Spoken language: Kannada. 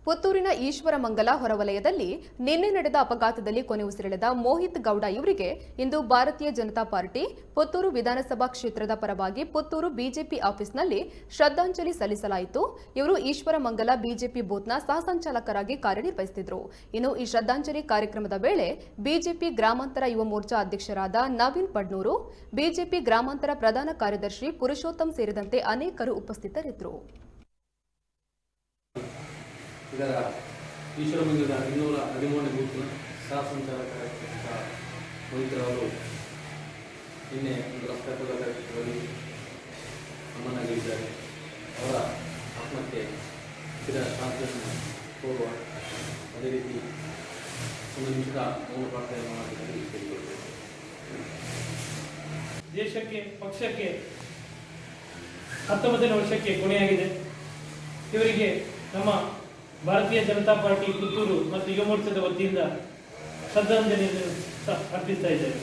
ಪುತ್ತೂರಿನ ಈಶ್ವರಮಂಗಲ ಹೊರವಲಯದಲ್ಲಿ ನಿನ್ನೆ ನಡೆದ ಅಪಘಾತದಲ್ಲಿ ಕೊನೆಯುಸಿರೆಳೆದ ಮೋಹಿತ್ ಗೌಡ ಇವರಿಗೆ ಇಂದು ಭಾರತೀಯ ಜನತಾ ಪಾರ್ಟಿ ಪುತ್ತೂರು ವಿಧಾನಸಭಾ ಕ್ಷೇತ್ರದ ಪರವಾಗಿ ಪುತ್ತೂರು ಬಿಜೆಪಿ ಆಫೀಸ್ನಲ್ಲಿ ಶ್ರದ್ಧಾಂಜಲಿ ಸಲ್ಲಿಸಲಾಯಿತು. ಇವರು ಈಶ್ವರಮಂಗಲ ಬಿಜೆಪಿ ಬೂತ್ನ ಸಹ ಸಂಚಾಲಕರಾಗಿ ಕಾರ್ಯನಿರ್ವಹಿಸುತ್ತಿದ್ದರು. ಇನ್ನು ಈ ಶ್ರದ್ಧಾಂಜಲಿ ಕಾರ್ಯಕ್ರಮದ ವೇಳೆ ಬಿಜೆಪಿ ಗ್ರಾಮಾಂತರ ಯುವ ಮೋರ್ಚಾ ಅಧ್ಯಕ್ಷರಾದ ನವೀನ್ ಪಡ್ನೂರು, ಬಿಜೆಪಿ ಗ್ರಾಮಾಂತರ ಪ್ರಧಾನ ಕಾರ್ಯದರ್ಶಿ ಪುರುಷೋತ್ತಮ್ ಸೇರಿದಂತೆ ಅನೇಕರು ಉಪಸ್ಥಿತರಿದ್ದರು. ಇದರ ಈಶ್ವರಮಂಗಲದ 213ನೇ ಬೂತ್ನ ಸಹ ಸಂಚಾಲಕರಾಗಿದ್ದಂಥ ಮೋಹಿತ್ರವರು ನಿನ್ನೆ ಒಂದು ರಸ್ತಾಪದ ಕಾರ್ಯಕ್ರಮದಲ್ಲಿ ನಮ್ಮನ್ನಾಗಿದ್ದಾರೆ. ಅವರ ಆತ್ಮಕ್ಕೆ ಸ್ಥಿರ ಶಾಂತಿಯನ್ನು ಕೋರುವ ಅದೇ ರೀತಿ ಒಂದು ನಿಮಿಷದ ಮೌನ ಪ್ರಾರ್ಥನೆಯನ್ನು ಮಾಡಿದಲ್ಲಿ ಕೇಳಿಕೊಳ್ಳಬೇಕು. ದೇಶಕ್ಕೆ ಪಕ್ಷಕ್ಕೆ 19ನೇ ವರ್ಷಕ್ಕೆ ಕೊನೆಯಾಗಿದೆ. ಇವರಿಗೆ ನಮ್ಮ ಭಾರತೀಯ ಜನತಾ ಪಾರ್ಟಿ ಪುತ್ತೂರು ಮತ್ತು ಯುವ ಮೋರ್ಚಾದ ವತಿಯಿಂದ ಶ್ರದ್ಧಾಂಜಲಿಯನ್ನು ಅರ್ಪಿಸ್ತಾ ಇದ್ದೇವೆ.